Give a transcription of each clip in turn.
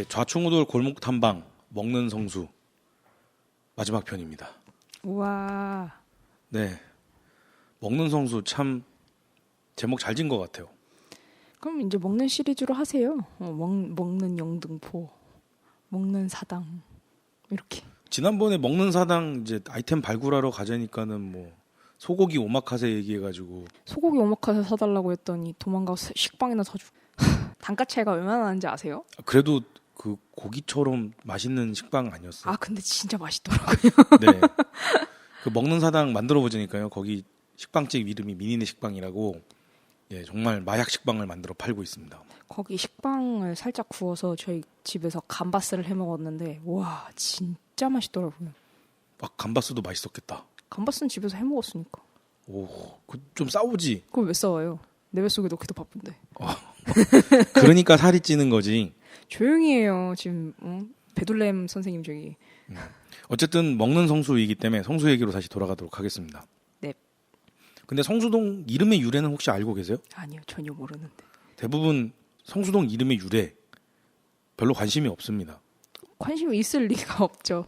좌충우돌 골목 탐방 먹는 성수 마지막 편입니다. 우와. 네, 먹는 성수 참 제목 잘 지은 것 같아요. 그럼 이제 먹는 시리즈로 하세요. 먹는 영등포, 먹는 사당 이렇게. 지난번에 먹는 사당 이제 아이템 발굴하러 가자니까는 뭐 소고기 오마카세 얘기해가지고 소고기 오마카세 사달라고 했더니 도망가서 식빵이나 사주고. 단가 차이가 얼마나 나는지 아세요? 그래도 그 고기처럼 맛있는 식빵 아니었어요? 아 근데 진짜 맛있더라고요. 네. 그 먹는 사당 만들어 보자니까요. 거기 식빵집 이름이 미니네 식빵이라고 예, 정말 마약 식빵을 만들어 팔고 있습니다. 거기 식빵을 살짝 구워서 저희 집에서 감바스를 해 먹었는데 와 진짜 맛있더라고요. 아, 감바스도 맛있었겠다. 감바스는 집에서 해 먹었으니까. 오, 그 좀 싸우지. 그걸 왜 싸워요? 내 뱃속에 넣기도 바쁜데. 그러니까 살이 찌는 거지. 조용히 해요. 지금 베들렘 선생님 저기. 어쨌든 먹는 성수이기 때문에 성수 얘기로 다시 돌아가도록 하겠습니다. 네. 근데 성수동 이름의 유래는 혹시 알고 계세요? 아니요. 전혀 모르는데. 대부분 성수동 이름의 유래 별로 관심이 없습니다. 관심이 있을 리가 없죠.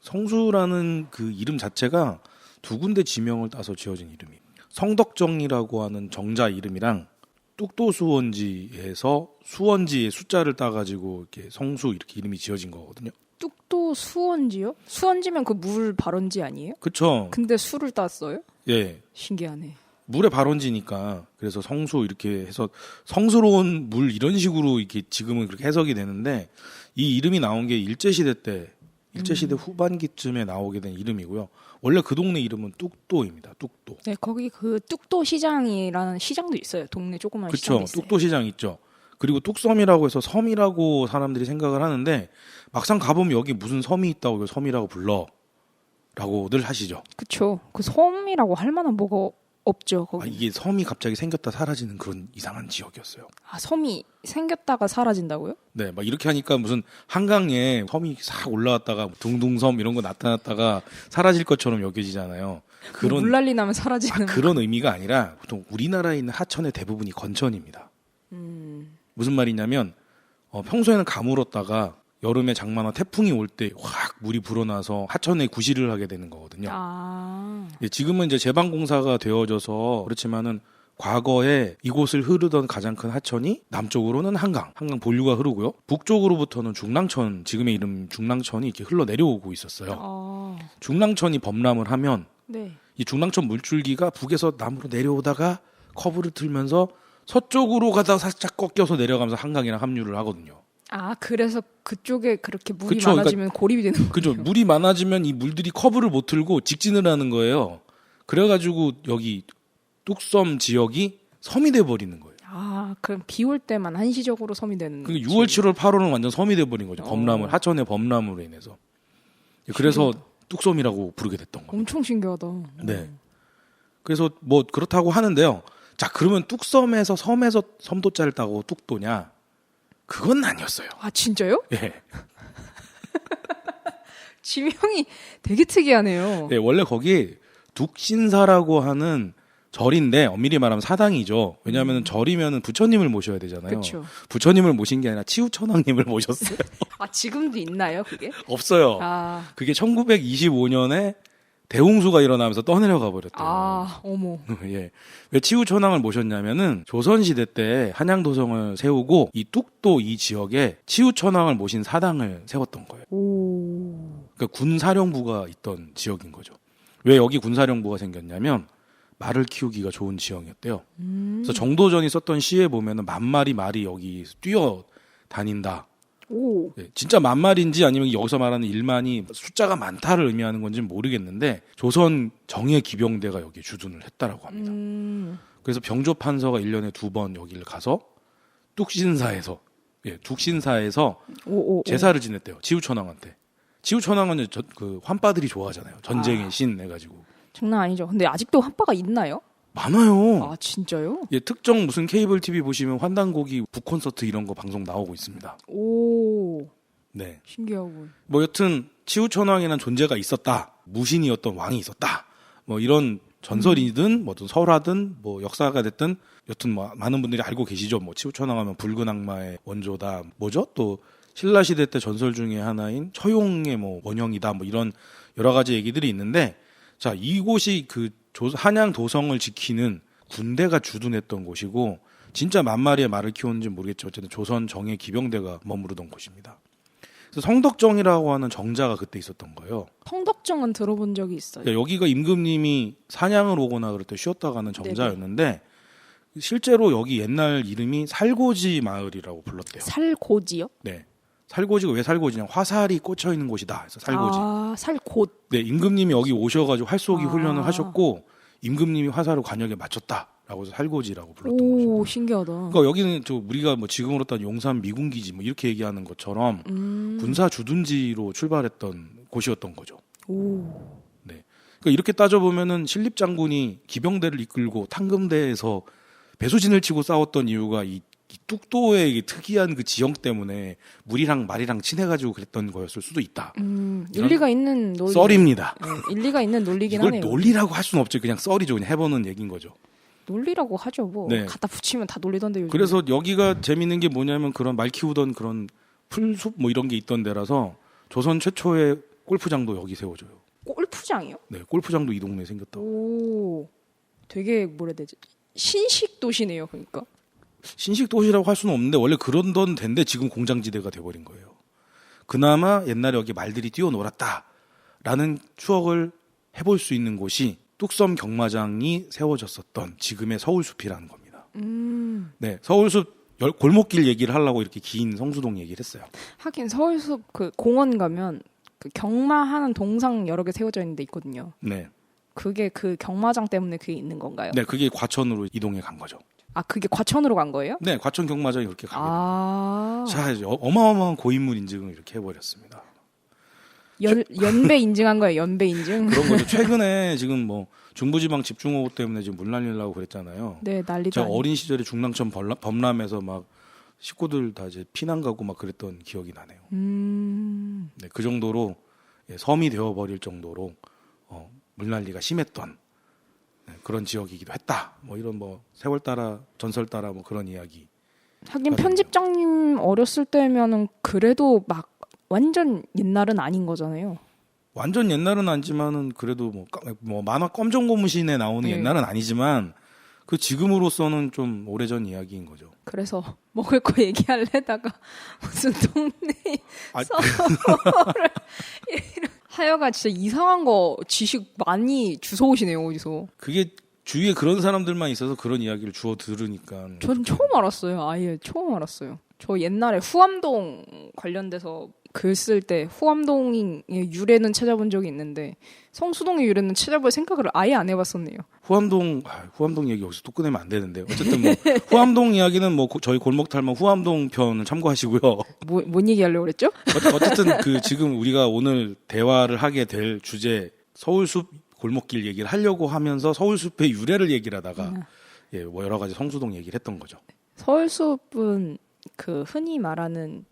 성수라는 그 이름 자체가 두 군데 지명을 따서 지어진 이름이에요. 성덕정이라고 하는 정자 이름이랑 뚝도수원지에서 수원지의 숫자를 따가지고 이렇게 성수 이렇게 이름이 지어진 거거든요. 뚝도 수원지요? 수원지면 그 물 발원지 아니에요? 그쵸? 근데 수를 땄어요? 예. 신기하네. 물의 발원지니까 그래서 성수 이렇게 해서 성스러운 물 이런 식으로 이렇게 지금은 그렇게 해석이 되는데 이 이름이 나온 게 일제시대 후반기쯤에 나오게 된 이름이고요. 원래 그 동네 이름은 뚝도입니다. 뚝도. 네, 거기 그 뚝도 시장이라는 시장도 있어요. 동네 조그만 시장도 그렇죠. 있어요. 뚝도 시장 있죠. 그리고 뚝섬이라고 해서 섬이라고 사람들이 생각을 하는데 막상 가보면 여기 무슨 섬이 있다고 이걸 섬이라고 불러라고들 하시죠. 그렇죠. 그 섬이라고 할 만한 뭐가 없죠. 거기. 이게 섬이 갑자기 생겼다 사라지는 그런 이상한 지역이었어요. 아, 섬이 생겼다가 사라진다고요? 네, 막 이렇게 하니까 무슨 한강에 섬이 싹 올라왔다가 둥둥섬 이런 거 나타났다가 사라질 것처럼 여겨지잖아요. 그런 물난리 나면 사라지는. 그런 의미가 아니라 보통 우리나라에 있는 하천의 대부분이 건천입니다. 무슨 말이냐면 평소에는 가물었다가 여름에 장마나 태풍이 올 때 확 물이 불어나서 하천에 구실을 하게 되는 거거든요. 아. 예, 지금은 이제 제방공사가 되어져서 그렇지만은 과거에 이곳을 흐르던 가장 큰 하천이 남쪽으로는 한강 본류가 흐르고요. 북쪽으로부터는 중랑천, 지금의 이름 중랑천이 이렇게 흘러내려오고 있었어요. 아. 중랑천이 범람을 하면 네. 이 중랑천 물줄기가 북에서 남으로 내려오다가 커브를 틀면서 서쪽으로 가다가 살짝 꺾여서 내려가면서 한강이랑 합류를 하거든요. 아, 그래서 그쪽에 그렇게 물이 그쵸, 많아지면 고립이 되는 거예요. 그죠. 물이 많아지면 이 물들이 커브를 못 틀고 직진을 하는 거예요. 그래가지고 여기 뚝섬 지역이 섬이 돼버리는 거예요. 아, 그럼 비 올 때만 한시적으로 섬이 되는. 그러니까 6월, 7월, 8월은 완전 섬이 돼버린 거죠. 범람을 하천의 범람으로 인해서. 그래서 뚝섬이라고 부르게 됐던 거예요. 엄청 신기하다. 네. 그래서 뭐 그렇다고 하는데요. 자, 그러면 뚝섬에서 섬에서 섬도자를 따고 뚝도냐? 그건 아니었어요. 아, 진짜요? 예. 지명이 되게 특이하네요. 네, 원래 거기 둑신사라고 하는 절인데 엄밀히 말하면 사당이죠. 왜냐하면 절이면 부처님을 모셔야 되잖아요. 그렇죠. 부처님을 모신 게 아니라 치우천왕님을 모셨어요. 아, 지금도 있나요, 그게? 없어요. 아, 그게 1925년에 대홍수가 일어나면서 떠내려가 버렸대요. 아, 어머. 예. 왜 치우천왕을 모셨냐면은 조선시대 때 한양도성을 세우고 이 뚝도 이 지역에 치우천왕을 모신 사당을 세웠던 거예요. 오. 그러니까 군사령부가 있던 지역인 거죠. 왜 여기 군사령부가 생겼냐면 말을 키우기가 좋은 지형이었대요. 그래서 정도전이 썼던 시에 보면은 만마리 말이 여기 뛰어 다닌다. 오. 네, 진짜 만마리인지 아니면 여기서 말하는 1만이 숫자가 많다를 의미하는 건지는 모르겠는데 조선 정예 기병대가 여기 주둔을 했다라고 합니다. 그래서 병조판서가 1년에 2번 여기를 가서 뚝신사에서 오. 제사를 지냈대요. 치우천왕한테. 치우천왕은 그 환빠들이 좋아하잖아요. 전쟁의 신 해가지고. 장난 아니죠. 근데 아직도 한바가 있나요? 많아요. 아, 진짜요? 예, 특정 무슨 케이블 TV 보시면 환단고기 북콘서트 이런 거 방송 나오고 있습니다. 오. 네. 신기하군. 뭐 여튼 치우천왕이라는 존재가 있었다. 무신이었던 왕이 있었다. 뭐 이런 전설이든 뭐든 설화든 뭐 역사가 됐든 여튼 뭐 많은 분들이 알고 계시죠. 뭐 치우쳐나가면 붉은 악마의 원조다. 뭐죠? 또 신라 시대 때 전설 중에 하나인 처용의 뭐 원형이다. 뭐 이런 여러 가지 얘기들이 있는데 자, 이곳이 그 한양 도성을 지키는 군대가 주둔했던 곳이고 진짜 만 마리의 말을 키웠는지 모르겠지만 어쨌든 조선 정예 기병대가 머무르던 곳입니다. 그래서 성덕정이라고 하는 정자가 그때 있었던 거예요. 성덕정은 들어본 적이 있어요. 그러니까 여기가 임금님이 사냥을 오거나 그럴 때 쉬었다 가는 정자였는데 실제로 여기 옛날 이름이 살고지 마을이라고 불렀대요. 살고지요? 네. 살고지가 왜 살고지냐? 화살이 꽂혀 있는 곳이다. 그래서 살고지. 아, 살곳. 네, 임금님이 여기 오셔가지고 활쏘기 아. 훈련을 하셨고 임금님이 화살을 관역에 맞췄다라고 해서 살고지라고 불렀던 거죠. 오, 신기하다. 그러니까 여기는 저 우리가 뭐 지금으로 따지면 용산 미군기지 뭐 이렇게 얘기하는 것처럼 군사 주둔지로 출발했던 곳이었던 거죠. 오. 네. 그러니까 이렇게 따져 보면은 신립 장군이 기병대를 이끌고 탕금대에서 배수진을 치고 싸웠던 이유가 이 뚝도의 이 특이한 그 지형 때문에 물이랑 말이랑 친해가지고 그랬던 거였을 수도 있다. 일리가 있는 논리. 썰입니다. 네, 일리가 있는 논리긴 이걸 하네요. 논리라고 할 수는 없죠. 그냥 썰이죠. 그냥 해보는 얘기인 거죠. 논리라고 하죠. 뭐 네. 갖다 붙이면 다 논리던데 요즘. 그래서 여기가 재밌는 게 뭐냐면 그런 말 키우던 그런 풀숲 뭐 이런 게 있던 데라서 조선 최초의 골프장도 여기 세워져요. 골프장이요? 네, 골프장도 이 동네에 생겼다고. 오, 되게 뭐라 해야 되지? 신식 도시네요. 그러니까. 신식 도시라고 할 수는 없는데 원래 그런던 데인데 지금 공장지대가 돼버린 거예요. 그나마 옛날에 여기 말들이 뛰어놀았다라는 추억을 해볼 수 있는 곳이 뚝섬 경마장이 세워졌었던 지금의 서울숲이라는 겁니다. 네, 서울숲 골목길 얘기를 하려고 이렇게 긴 성수동 얘기를 했어요. 하긴 서울숲 그 공원 가면 그 경마하는 동상 여러 개 세워져 있는 데 있거든요. 네, 그게 그 경마장 때문에 그게 있는 건가요? 네, 그게 과천으로 이동해 간 거죠. 아, 그게 과천으로 간 거예요? 네, 과천 경마장이 그렇게 가게 아, 됩니다. 자, 이제 어마어마한 고인물 인증을 이렇게 해버렸습니다. 연배 인증한 거예요. 연배 인증. 그런 거죠. 최근에 지금 뭐 중부지방 집중호우 때문에 지금 물 날리려고 그랬잖아요. 네, 난리도 제가 아니고. 어린 시절에 중랑천 범람에서 막 식구들 다 이제 피난 가고 막 그랬던 기억이 나네요. 네, 그 정도로 섬이 되어버릴 정도로 물 난리가 심했던 그런 지역이기도 했다. 뭐 이런 뭐 세월 따라 전설 따라 뭐 그런 이야기. 하긴 편집장님 어렸을 때면은 그래도 막 완전 옛날은 아닌 거잖아요. 완전 옛날은 아니지만은 그래도 뭐 만화 검정고무신에 나오는 네. 옛날은 아니지만 그 지금으로서는 좀 오래전 이야기인 거죠. 그래서 먹을 거 얘기하려다가 무슨 동네 아, 서울을 하여가 진짜 이상한 거 지식 많이 주워오시네요. 어디서. 그게 주위에 그런 사람들만 있어서 그런 이야기를 주워 들으니까. 전 처음 알았어요. 아예 처음 알았어요. 저 옛날에 후암동 관련돼서 글 쓸 때 후암동의 유래는 찾아본 적이 있는데 성수동의 유래는 찾아볼 생각을 아예 안 해봤었네요. 후암동 얘기 여기서 또 꺼내면 안 되는데 어쨌든 뭐 후암동 이야기는 뭐 저희 골목 탈만 후암동 편을 참고하시고요. 뭔 얘기 하려고 그랬죠? 어쨌든 그 지금 우리가 오늘 대화를 하게 될 주제 서울숲 골목길 얘기를 하려고 하면서 서울숲의 유래를 얘기를 하다가 뭐 여러 가지 성수동 얘기를 했던 거죠. 서울숲은 그 흔히 말하는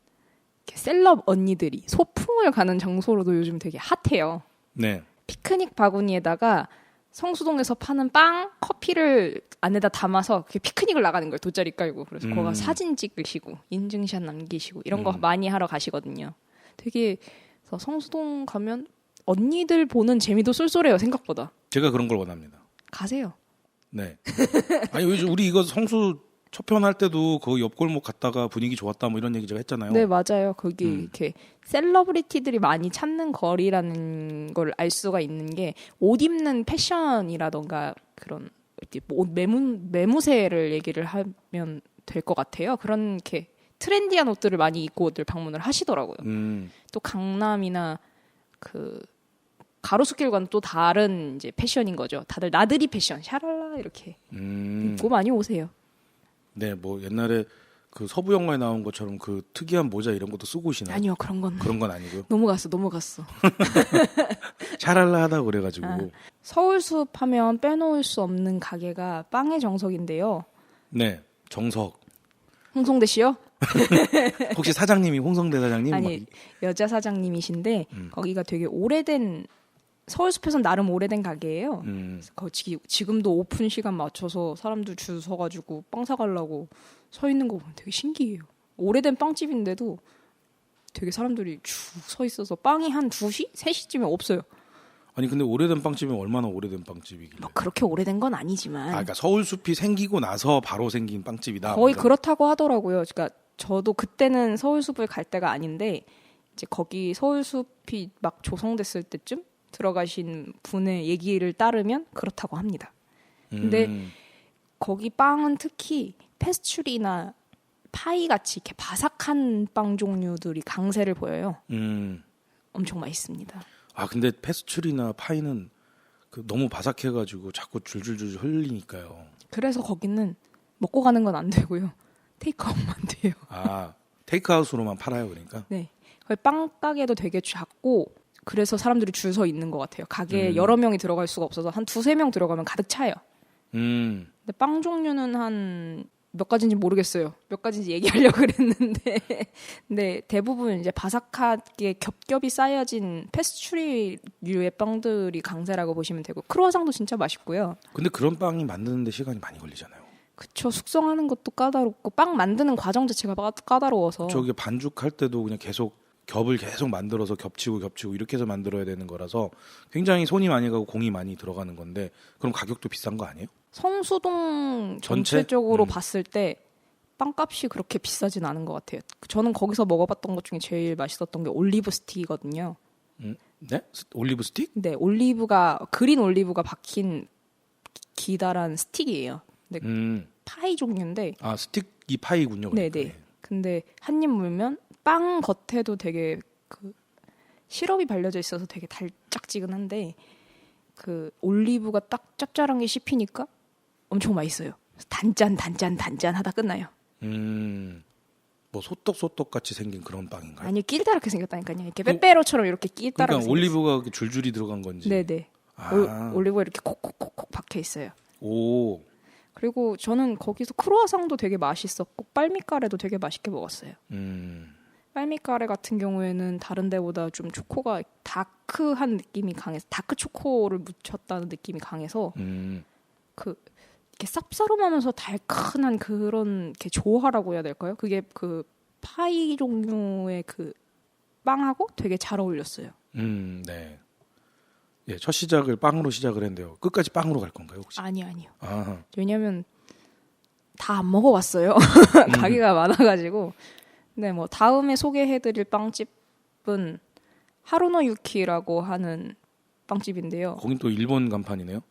셀럽 언니들이 소풍을 가는 장소로도 요즘 되게 핫해요. 네. 피크닉 바구니에다가 성수동에서 파는 빵, 커피를 안에다 담아서 그게 피크닉을 나가는 거예요. 돗자리 깔고. 그래서 거기가 사진 찍으시고 인증샷 남기시고 이런 거 많이 하러 가시거든요. 되게 그래서 성수동 가면 언니들 보는 재미도 쏠쏠해요. 생각보다. 제가 그런 걸 원합니다. 가세요. 네. 아니 우리 이거 성수 첫 편 할 때도 그 옆골목 갔다가 분위기 좋았다 뭐 이런 얘기 제가 했잖아요. 네, 맞아요. 거기 이렇게 셀러브리티들이 많이 찾는 거리라는 걸 알 수가 있는 게 옷 입는 패션이라던가 그런 옷 매무새를 얘기를 하면 될 것 같아요. 그런 이렇게 트렌디한 옷들을 많이 입고들 방문을 하시더라고요. 또 강남이나 그 가로수길과는 또 다른 이제 패션인 거죠. 다들 나들이 패션, 샤랄라 이렇게 입고 많이 오세요. 네, 뭐 옛날에 그 서부 영화에 나온 것처럼 그 특이한 모자 이런 것도 쓰고 오시나요? 아니요, 그런 건 아니고요. 넘어갔어. 샤랄라 하다고 그래가지고. 서울숲 하면 빼놓을 수 없는 가게가 빵의 정석인데요. 네, 정석. 홍성대 씨요? 혹시 사장님이 홍성대 사장님? 아니, 여자 사장님이신데 거기가 되게 오래된 서울숲에서는 나름 오래된 가게예요. 음. 지금도 오픈 시간 맞춰서 사람들 줄 서가지고 빵 사가려고 서 있는 거 보면 되게 신기해요. 오래된 빵집인데도 되게 사람들이 쭉 서 있어서 빵이 한 2시? 3시쯤에 없어요. 아니 근데 오래된 빵집이 얼마나 오래된 빵집이길래? 뭐 그렇게 오래된 건 아니지만 그러니까 서울숲이 생기고 나서 바로 생긴 빵집이다. 거의 그러니까. 그렇다고 하더라고요. 그러니까 저도 그때는 서울숲을 갈 때가 아닌데 이제 거기 서울숲이 막 조성됐을 때쯤 들어가신 분의 얘기를 따르면 그렇다고 합니다. 근데 거기 빵은 특히 페스츄리나 파이 같이 이렇게 바삭한 빵 종류들이 강세를 보여요. 엄청 맛있습니다. 아 근데 페스츄리나 파이는 너무 바삭해가지고 자꾸 줄줄줄 흘리니까요. 그래서 거기는 먹고 가는 건 안 되고요. 테이크아웃만 돼요. 아 테이크아웃으로만 팔아요, 그러니까. 네. 거기 빵 가게도 되게 작고 그래서 사람들이 줄 서 있는 것 같아요. 가게에 여러 명이 들어갈 수가 없어서 한 2-3명 들어가면 가득 차요. 근데 빵 종류는 한 몇 가지인지 모르겠어요. 몇 가지인지 얘기하려고 그랬는데 근데 대부분 이제 바삭하게 겹겹이 쌓여진 페스츄리류의 빵들이 강세라고 보시면 되고 크루아상도 진짜 맛있고요. 근데 그런 빵이 만드는데 시간이 많이 걸리잖아요. 그쵸. 숙성하는 것도 까다롭고 빵 만드는 과정 자체가 까다로워서 저기 반죽할 때도 그냥 겹을 계속 만들어서 겹치고 이렇게 해서 만들어야 되는 거라서 굉장히 손이 많이 가고 공이 많이 들어가는 건데 그럼 가격도 비싼 거 아니에요? 성수동 전체? 전체적으로 봤을 때 빵값이 그렇게 비싸진 않은 것 같아요. 저는 거기서 먹어봤던 것 중에 제일 맛있었던 게 올리브 스틱이거든요. 네? 올리브 스틱? 네, 그린 올리브가 박힌 기다란 스틱이에요. 근데 파이 종류인데. 아 스틱이 파이군요. 그러니까. 네네. 근데 한 입 물면 빵 겉에도 되게 시럽이 발려져 있어서 되게 달짝지근한데 올리브가 딱 짭짤한 게 씹히니까 엄청 맛있어요. 단짠 하다 끝나요. 뭐 소떡 같이 생긴 그런 빵인가요? 아니 끼다랗게 생겼다니까요. 이렇게 빼빼로처럼 이렇게 끼다랗게. 그러니까 올리브가 줄줄이 들어간 건지. 네네. 아. 올리브가 이렇게 콕콕콕콕 박혀 있어요. 오. 그리고 저는 거기서 크루아상도 되게 맛있었고 빨미카레도 되게 맛있게 먹었어요. 빨미카레 같은 경우에는 다른 데보다 좀 초코가 다크한 느낌이 강해서 다크 초코를 묻혔다는 느낌이 강해서 이렇게 쌉싸름하면서 달큰한 그런 게 조화라고 해야 될까요? 그게 파이 종류의 빵하고 되게 잘 어울렸어요. 네. 예, 첫 시작을 빵으로 시작을 했는데요. 끝까지 빵으로 갈 건가요, 혹시? 아니요. 아하. 왜냐면 다 안 먹어봤어요. 가게가 많아가지고. 네, 뭐 다음에 소개해드릴 빵집은 하루노 유키라고 하는 빵집인데요. 거긴 또 일본 간판이네요.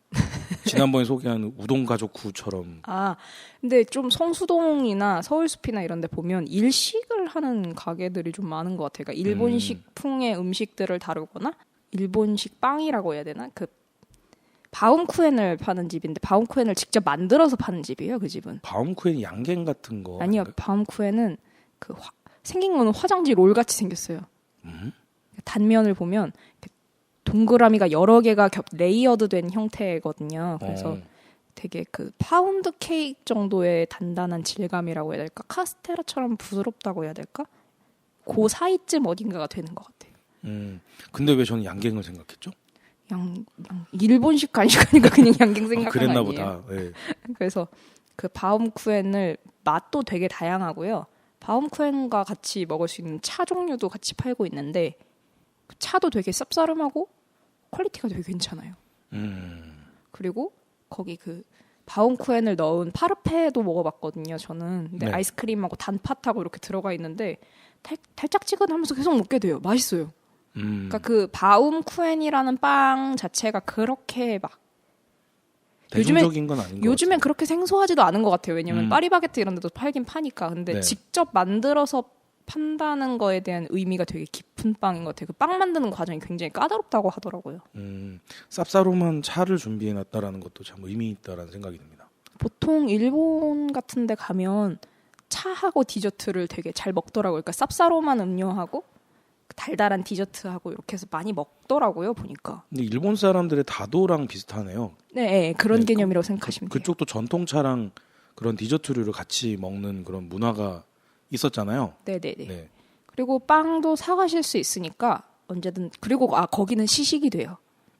지난번에 소개한 우동 가족 구처럼. 아, 근데 좀 성수동이나 서울숲이나 이런 데 보면 일식을 하는 가게들이 좀 많은 것 같아요. 그러니까 일본식 풍의 음식들을 다루거나 일본식 빵이라고 해야 되나? 바움쿠엔을 파는 집인데 바움쿠엔을 직접 만들어서 파는 집이에요. 그 집은. 바움쿠엔 양갱 같은 거. 아니요. 아닌가요? 바움쿠엔은 생긴 거는 화장지 롤 같이 생겼어요. 단면을 보면 동그라미가 여러 개가 레이어드된 형태거든요. 그래서 되게 파운드 케이크 정도의 단단한 질감이라고 해야 될까? 카스테라처럼 부드럽다고 해야 될까? 그 사이쯤 어딘가가 되는 것 같아요. 근데 왜 저는 양갱을 생각했죠? 일본식 간식하니까 그냥 양갱 생각한 그랬나 거 아니에요? 보다. 네. 그래서 바움쿠엔을 맛도 되게 다양하고요. 바움쿠엔과 같이 먹을 수 있는 차 종류도 같이 팔고 있는데 차도 되게 쌉싸름하고 퀄리티가 되게 괜찮아요. 그리고 거기 바움쿠엔을 넣은 파르페도 먹어봤거든요. 저는 근데 네. 아이스크림하고 단팥하고 이렇게 들어가 있는데 달짝지근하면서 계속 먹게 돼요. 맛있어요. 그러니까 바움쿠엔이라는 빵 자체가 그렇게 막 대중적인 건 아닌 것 요즘엔 같아요. 그렇게 생소하지도 않은 것 같아요. 왜냐면 파리바게트 이런 데도 팔긴 파니까. 근데 네. 직접 만들어서 판다는 거에 대한 의미가 되게 깊은 빵인 것 같아요. 빵 만드는 과정이 굉장히 까다롭다고 하더라고요. 쌉싸름한 차를 준비해놨다라는 것도 참 의미 있다라는 생각이 듭니다. 보통 일본 같은 데 가면 차하고 디저트를 되게 잘 먹더라고요. 그러니까 쌉싸름한 음료하고 달달한 디저트하고 이렇게 해서 많이 먹더라고요. 보니까. 근데 일본 사람들의 다도랑 비슷하네요. 네, 그런 네, 개념이라고 생각하시면 돼요. 그쪽도 전통차랑 그런 디저트류를 같이 먹는 그런 문화가 있었잖아요. 네네네. 네. 그리고 빵도 사가실 수 있으니까 언제든. 그리고 거기는 시식이 돼요.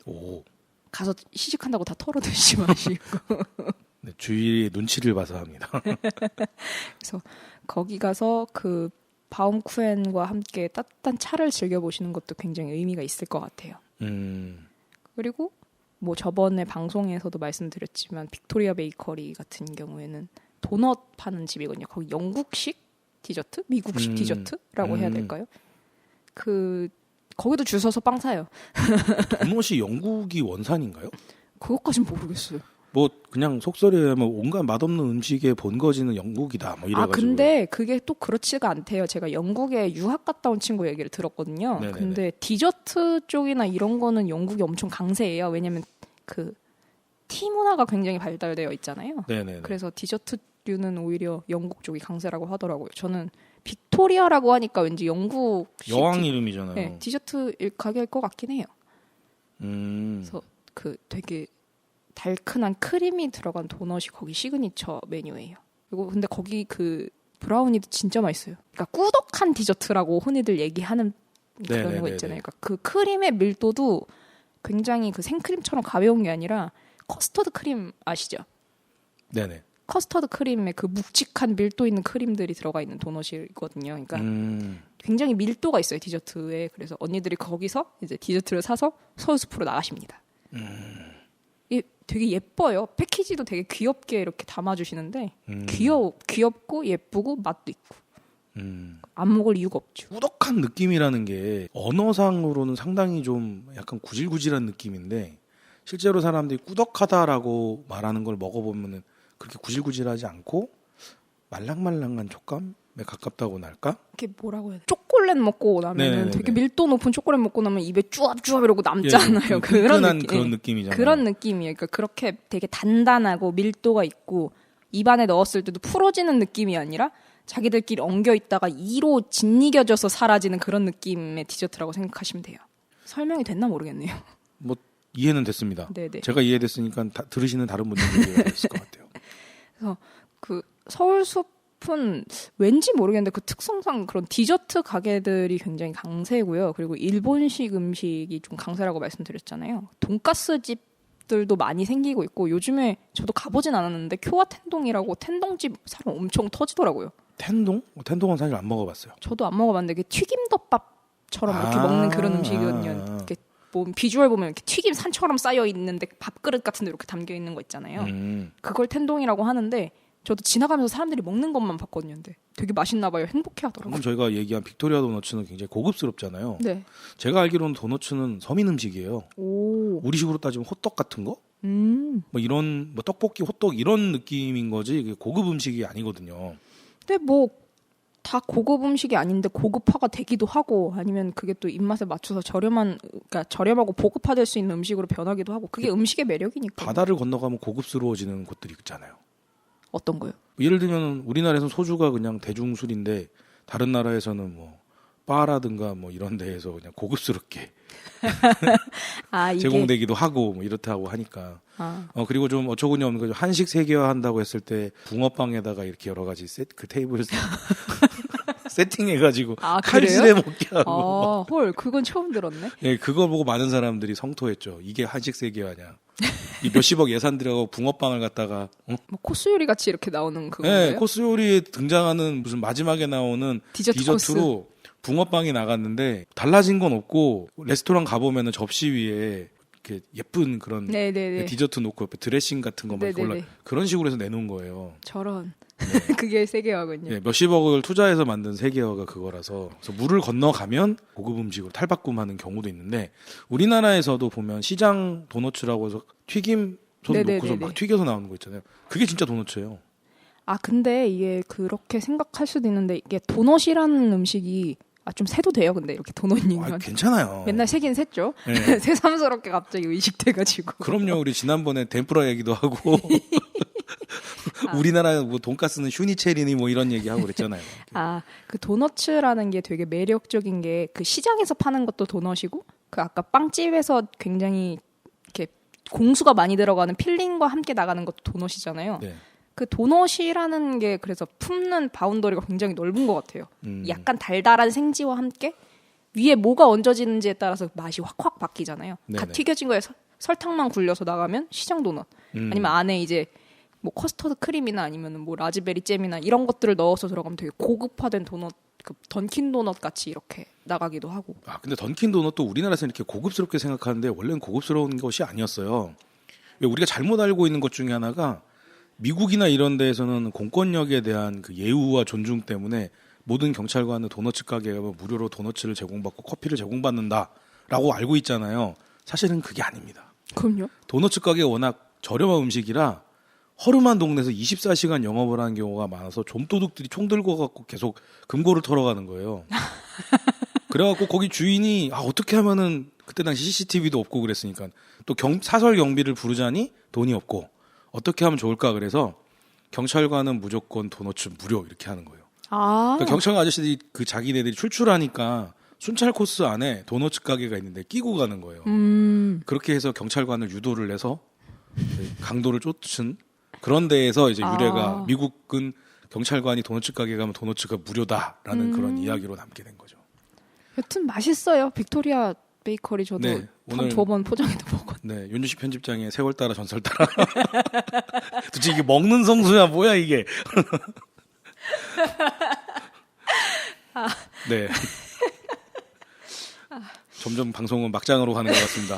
오. 가서 시식한다고 다 털어드시지 마시고. 네, 주위의 눈치를 봐서 합니다. 그래서 거기 가서 그 바움쿠엔과 함께 따뜻한 차를 즐겨보시는 것도 굉장히 의미가 있을 것 같아요. 그리고 뭐 저번에 방송에서도 말씀드렸지만 빅토리아 베이커리 같은 경우에는 도넛 파는 집이거든요. 거기 영국식 디저트? 미국식 디저트라고 해야 될까요? 거기도 줄 서서 빵 사요. 도넛이 영국이 원산인가요? 그것까진 모르겠어요. 뭐 그냥 속설에 의하면 온갖 맛없는 음식의 본거지는 영국이다 뭐 이래가지고. 근데 그게 또 그렇지가 않대요. 제가 영국에 유학 갔다 온 친구 얘기를 들었거든요. 네네네. 근데 디저트 쪽이나 이런 거는 영국이 엄청 강세예요. 왜냐면 그 티 문화가 굉장히 발달되어 있잖아요. 네네네. 그래서 디저트류는 오히려 영국 쪽이 강세라고 하더라고요. 저는 빅토리아라고 하니까 왠지 영국 여왕 이름이잖아요. 네, 디저트 가게일 것 같긴 해요. 음. 그래서 그 되게 달큰한 크림이 들어간 도넛이 거기 시그니처 메뉴예요. 그리고 근데 거기 그 브라우니도 진짜 맛있어요. 그러니까 꾸덕한 디저트라고 흔히들 얘기하는 그런 네네네네. 거 있잖아요. 그러니까 그 크림의 밀도도 굉장히 그 생크림처럼 가벼운 게 아니라 커스터드 크림 아시죠? 네네. 커스터드 크림에 그 묵직한 밀도 있는 크림들이 들어가 있는 도넛이거든요. 그러니까 굉장히 밀도가 있어요, 디저트에. 그래서 언니들이 거기서 이제 디저트를 사서 서울숲으로 나가십니다. 이게 되게 예뻐요. 패키지도 되게 귀엽게 이렇게 담아주시는데 귀엽고 예쁘고 맛도 있고 안 먹을 이유가 없죠. 꾸덕한 느낌이라는 게 언어상으로는 상당히 좀 약간 구질구질한 느낌인데 실제로 사람들이 꾸덕하다라고 말하는 걸 먹어보면은 그렇게 구질구질하지 않고 말랑말랑한 촉감에 가깝다고나 할까? 이게 뭐라고 해야 돼? 초콜릿 먹고 나면 네네네네. 되게 밀도 높은 초콜릿 먹고 나면 입에 쭈압쭈압 이러고 남잖아요. 예, 그런 끈끈한 느낌. 그런 느낌이잖아요. 그런 느낌이에요. 그러니까 그렇게 되게 단단하고 밀도가 있고 입안에 넣었을 때도 풀어지는 느낌이 아니라 자기들끼리 엉겨 있다가 이로 짓이겨져서 사라지는 그런 느낌의 디저트라고 생각하시면 돼요. 설명이 됐나 모르겠네요. 뭐 이해는 됐습니다. 네네. 제가 이해됐으니까 들으시는 다른 분들도 이해가 됐을 것 같아요. 그래서 그 서울숲은 왠지 모르겠는데 그 특성상 그런 디저트 가게들이 굉장히 강세고요. 그리고 일본식 음식이 좀 강세라고 말씀드렸잖아요. 돈가스 집들도 많이 생기고 있고 요즘에 저도 가보진 않았는데 쿄와 텐동이라고 텐동집 사람 엄청 터지더라고요. 텐동? 텐동은 사실 안 먹어봤어요. 저도 안 먹어봤는데 이게 튀김덮밥처럼 이렇게 먹는 그런 음식이거든요. 이렇게 뭐 비주얼 보면 이렇게 튀김 산처럼 쌓여 있는데 밥그릇 같은 데 이렇게 담겨 있는 거 있잖아요. 그걸 텐동이라고 하는데 저도 지나가면서 사람들이 먹는 것만 봤거든요. 근데 되게 맛있나 봐요. 행복해하더라고요. 방금 저희가 얘기한 빅토리아 도너츠는 굉장히 고급스럽잖아요. 네. 제가 알기로는 도너츠는 서민 음식이에요. 오. 우리식으로 따지면 호떡 같은 거? 뭐 이런 뭐 떡볶이, 호떡 이런 느낌인 거지 이게 고급 음식이 아니거든요. 근데 뭐 다 고급 음식이 아닌데 고급화가 되기도 하고 아니면 그게 또 입맛에 맞춰서 그러니까 저렴하고 보급화될 수 있는 음식으로 변하기도 하고 그게 음식의 매력이니까. 바다를 건너가면 고급스러워지는 곳들이 있잖아요. 어떤 거요? 예를 들면 우리나라에서는 소주가 그냥 대중술인데 다른 나라에서는 뭐 바라든가 뭐 이런 데에서 그냥 고급스럽게 이게 제공되기도 하고 뭐 이렇다고 하니까 그리고 좀 어처구니 없는 거죠. 한식 세계화 한다고 했을 때 붕어빵에다가 이렇게 여러 가지 그 테이블 세팅해가지고 칼질해 먹게 하고 헐 그건 처음 들었네. 예, 그거 보고 많은 사람들이 성토했죠. 이게 한식 세계화냐? 이 몇십억 예산 들여고 붕어빵을 갖다가 뭐 코스 요리 같이 이렇게 나오는 그거. 네, 코스 요리에 등장하는 무슨 마지막에 나오는 디저트로 붕어빵이 나갔는데 달라진 건 없고 레스토랑 가보면은 접시 위에 이렇게 예쁜 그런 디저트 놓고 옆에 드레싱 같은 거 막 골라 그런 식으로 해서 내놓은 거예요. 저런. 네. 그게 세계화군요. 네, 몇십억을 투자해서 만든 세계화가 그거라서 그래서 물을 건너가면 고급 음식으로 탈바꿈하는 경우도 있는데 우리나라에서도 보면 시장 도너츠라고 해서 튀김 손 놓고서 막 튀겨서 나오는 거 있잖아요. 그게 진짜 도너츠예요. 근데 이게 그렇게 생각할 수도 있는데 이게 도넛이라는 음식이 좀 세도 돼요. 근데 이렇게 도넛이면 괜찮아요. 맨날 세긴 셌죠. 네. 새삼스럽게 갑자기 의식돼가지고. 그럼요. 우리 지난번에 덴푸라 얘기도 하고 우리나라 뭐 돈가스는 슈니체리니 뭐 이런 얘기 하고 그랬잖아요. 그 도너츠라는 게 되게 매력적인 게 그 시장에서 파는 것도 도넛이고 그 아까 빵집에서 굉장히 이렇게 공수가 많이 들어가는 필링과 함께 나가는 것도 도넛이잖아요. 네. 그 도넛이라는 게 그래서 품는 바운더리가 굉장히 넓은 것 같아요. 약간 달달한 생지와 함께 위에 뭐가 얹어지는지에 따라서 맛이 확확 바뀌잖아요. 다 네네. 튀겨진 거에 설탕만 굴려서 나가면 시장 도넛. 아니면 안에 이제 뭐 커스터드 크림이나 아니면 뭐 라즈베리 잼이나 이런 것들을 넣어서 들어가면 되게 고급화된 도넛, 그 던킨 도넛 같이 이렇게 나가기도 하고. 아, 근데 던킨 도넛도 우리나라에서 이렇게 고급스럽게 생각하는데 원래는 고급스러운 것이 아니었어요. 왜 우리가 잘못 알고 있는 것 중에 하나가 미국이나 이런 데에서는 공권력에 대한 그 예우와 존중 때문에 모든 경찰관은 도넛 가게가 무료로 도넛을 제공받고 커피를 제공받는다라고 알고 있잖아요. 사실은 그게 아닙니다. 그럼요. 도넛 가게가 워낙 저렴한 음식이라 허름한 동네에서 24시간 영업을 하는 경우가 많아서 좀도둑들이 총 들고 갖고 계속 금고를 털어가는 거예요. 그래갖고 거기 주인이 어떻게 하면은 그때 당시 CCTV도 없고 그랬으니까 또 사설 경비를 부르자니 돈이 없고 어떻게 하면 좋을까 그래서 경찰관은 무조건 도넛 무료 이렇게 하는 거예요. 그러니까 경찰관 아저씨들이 그 자기네들이 출출하니까 순찰 코스 안에 도넛 가게가 있는데 끼고 가는 거예요. 그렇게 해서 경찰관을 유도를 해서 강도를 쫓은 그런 데에서 이제 유래가 미국은 경찰관이 도넛 가게 가면 도넛가 무료다라는 그런 이야기로 남게 된 거죠. 여튼 맛있어요. 빅토리아 베이커리 저도 네, 오늘 2번 포장해도 먹었. 네, 윤주식 편집장의 세월 따라 전설 따라. 도대체 이게 먹는 성수야 뭐야 이게? 네. 점점 방송은 막장으로 가는 것 같습니다.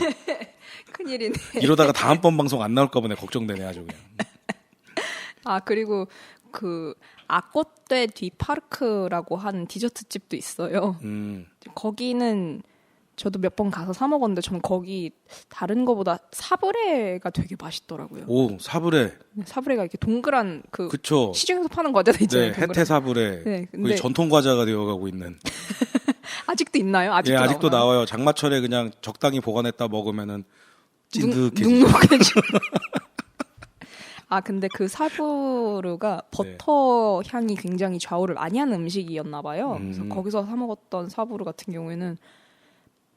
큰일이네. 이러다가 다음번 방송 안 나올까 보네 걱정되네 아주 그냥. 그리고 그 아꼬떼 뒤 파르크라고 하는 디저트 집도 있어요. 거기는 저도 몇 번 가서 사 먹었는데 전 거기 다른 거보다 사브레가 되게 맛있더라고요. 오, 사브레. 사브레가 이렇게 동그란 그쵸. 시중에서 파는 과자들 있잖아요. 네, 해태 사브레. 네, 거의 근데 전통 과자가 되어가고 있는. 아직도 있나요? 예, 아직도 나오나요? 나와요. 장마철에 그냥 적당히 보관했다 먹으면은 찐득해지죠. 눅눅해지고. 근데 그 사브르가 버터 향이 굉장히 좌우를 많이 하는 음식이었나 봐요. 그래서 거기서 사 먹었던 사브르 같은 경우에는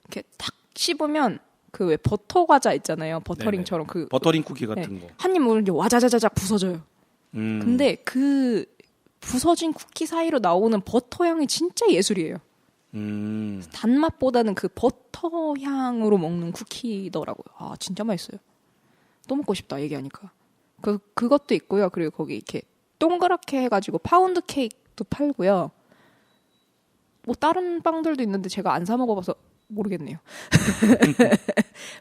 이렇게 탁 씹으면 그 왜 버터 과자 있잖아요. 버터링처럼 그 버터링 쿠키 같은 거. 한 입 먹는 게 와자자자작 부서져요. 근데 그 부서진 쿠키 사이로 나오는 버터 향이 진짜 예술이에요. 단맛보다는 그 버터 향으로 먹는 쿠키더라고요. 진짜 맛있어요. 또 먹고 싶다 얘기하니까. 그것도 있고요. 그리고 거기 이렇게 동그랗게 해가지고 파운드 케이크도 팔고요. 뭐 다른 빵들도 있는데 제가 안 사 먹어봐서 모르겠네요.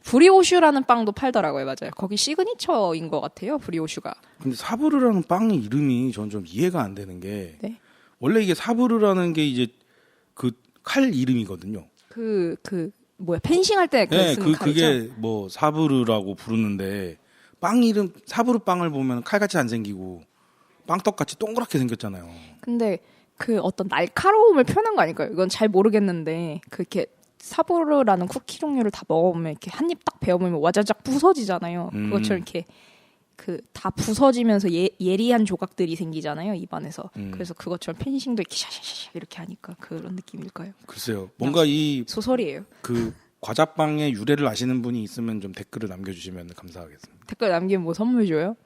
브리오슈라는 빵도 팔더라고요. 맞아요. 거기 시그니처인 것 같아요. 브리오슈가. 근데 사브르라는 빵의 이름이 전 좀 이해가 안 되는 게 네. 원래 이게 사브르라는 게 이제 그 칼 이름이거든요. 뭐야 펜싱할 때 네, 쓰는 칼이죠. 그게 뭐 사브르라고 부르는데 빵 이름 사브르 빵을 보면 칼같이 안 생기고 빵떡같이 동그랗게 생겼잖아요. 근데 그 어떤 날카로움을 표현한 거 아닐까요? 이건 잘 모르겠는데 그렇게 사브르라는 쿠키 종류를 다 먹으면 이렇게 한 입 딱 베어보면 와자작 부서지잖아요. 그것처럼 이렇게 그 다 부서지면서 예리한 조각들이 생기잖아요 입안에서. 그래서 그것처럼 펜싱도 이렇게 샤샤샤 이렇게 하니까 그런 느낌일까요? 글쎄요. 뭔가 이 소설이에요. 그 과자빵의 유래를 아시는 분이 있으면 좀 댓글을 남겨주시면 감사하겠습니다. 댓글 남기면 뭐 선물 줘요?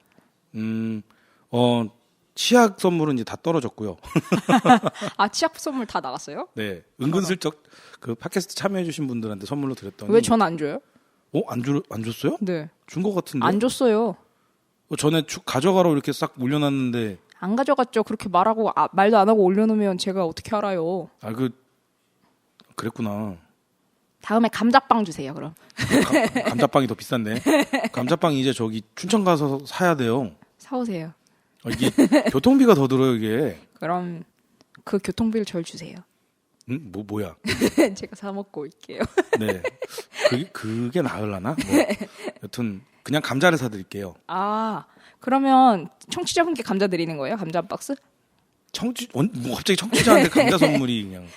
치약 선물은 이제 다 떨어졌고요. 치약 선물 다 나갔어요? 네, 은근슬쩍 그 팟캐스트 참여해주신 분들한테 선물로 드렸더니 왜 전 안 줘요? 안 줬어요? 네. 준 것 같은데. 안 줬어요. 전에 가져가라고 이렇게 싹 올려놨는데. 안 가져갔죠. 그렇게 말하고 말도 안 하고 올려놓으면 제가 어떻게 알아요? 그랬구나. 다음에 감자빵 주세요. 그럼. 감자빵이 더 비싼데. 감자빵 이제 저기 춘천 가서 사야 돼요. 사오세요. 이게 교통비가 더 들어요 이게. 그럼 그 교통비를 절 주세요. 뭐야? 제가 사 먹고 올게요. 네. 그게 나으려나? 여튼 그냥 감자를 사드릴게요. 그러면 청취자분께 감자 드리는 거예요? 감자 한 박스? 갑자기 청취자한테 감자 선물이 그냥.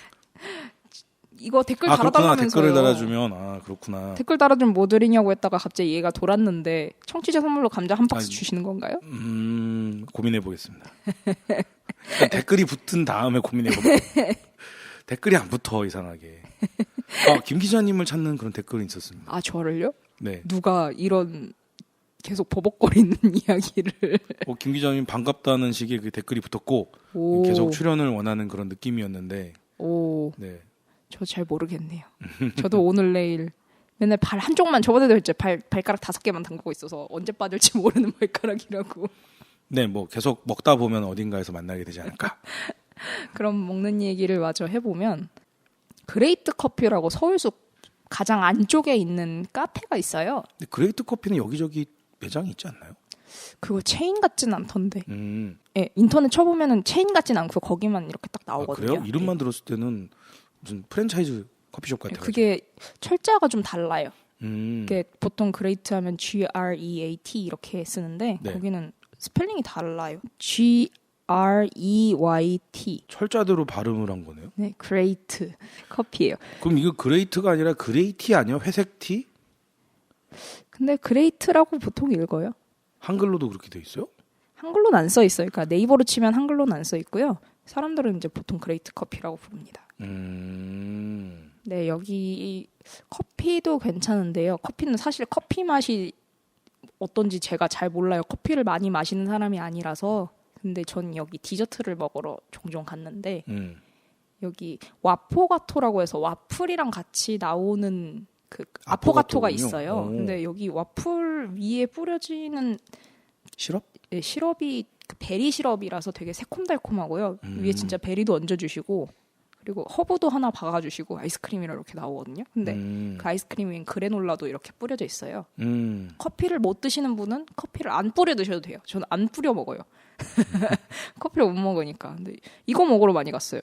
이거 댓글 그렇구나. 달아달라면서요. 댓글을 달아주면 그렇구나. 댓글 달아주면 뭐 드리냐고 했다가 갑자기 얘가 돌았는데 청취자 선물로 감자 한 박스 주시는 건가요? 고민해 보겠습니다. 댓글이 붙은 다음에 고민해 볼게요. 댓글이 안 붙어 이상하게. 김 기자님을 찾는 그런 댓글이 있었습니다. 저를요? 네. 누가 이런 계속 버벅거리는 이야기를. 김 기자님 반갑다는 식의 그 댓글이 붙었고 계속 출연을 원하는 그런 느낌이었는데. 오. 네. 저 잘 모르겠네요. 저도 오늘 내일 맨날 발 한쪽만 저번에도 했죠. 발가락 5개만 담그고 있어서 언제 빠질지 모르는 발가락이라고. 네, 뭐 계속 먹다 보면 어딘가에서 만나게 되지 않을까. 그럼 먹는 얘기를 마저 해보면 그레이트 커피라고 서울숲 가장 안쪽에 있는 카페가 있어요. 근데 그레이트 커피는 여기저기 매장이 있지 않나요? 그거 체인 같진 않던데. 예, 인터넷 쳐보면은 체인 같진 않고 거기만 이렇게 딱 아, 나오거든요. 그래요? 이름만 예. 들었을 때는 무슨 프랜차이즈 커피숍 같아요. 그게 철자가 좀 달라요. 음. 그게 보통 그레이트 하면 GREAT 이렇게 쓰는데 네. 거기는 스펠링이 달라요. GREYT. 철자대로 발음을 한 거네요. 네, 그레이트 커피예요. 그럼 이거 그레이트가 아니라 그레이티 아니야? 회색 티? 근데 그레이트라고 보통 읽어요. 한글로도 그렇게 돼 있어요? 한글로는 안 써 있어요. 그러니까 네이버로 치면 한글로는 안 써 있고요. 사람들은 이제 보통 그레이트 커피라고 부릅니다. 네, 여기 커피도 괜찮은데요. 커피는 사실 커피 맛이 어떤지 제가 잘 몰라요. 커피를 많이 마시는 사람이 아니라서. 근데 전 여기 디저트를 먹으러 종종 갔는데 여기 와포가토라고 해서 와플이랑 같이 나오는 그 아포가토가 아포가토군요. 있어요. 오. 근데 여기 와플 위에 뿌려지는 시럽? 네, 시럽이 그 베리 시럽이라서 되게 새콤달콤하고요. 위에 진짜 베리도 얹어주시고 그리고 허브도 하나 박아주시고 아이스크림이라 이렇게 나오거든요. 근데 그 아이스크림 위엔 그래놀라도 이렇게 뿌려져 있어요. 커피를 못 드시는 분은 커피를 안 뿌려 드셔도 돼요. 저는 안 뿌려 먹어요. 커피를 못 먹으니까. 근데 이거 먹으러 많이 갔어요.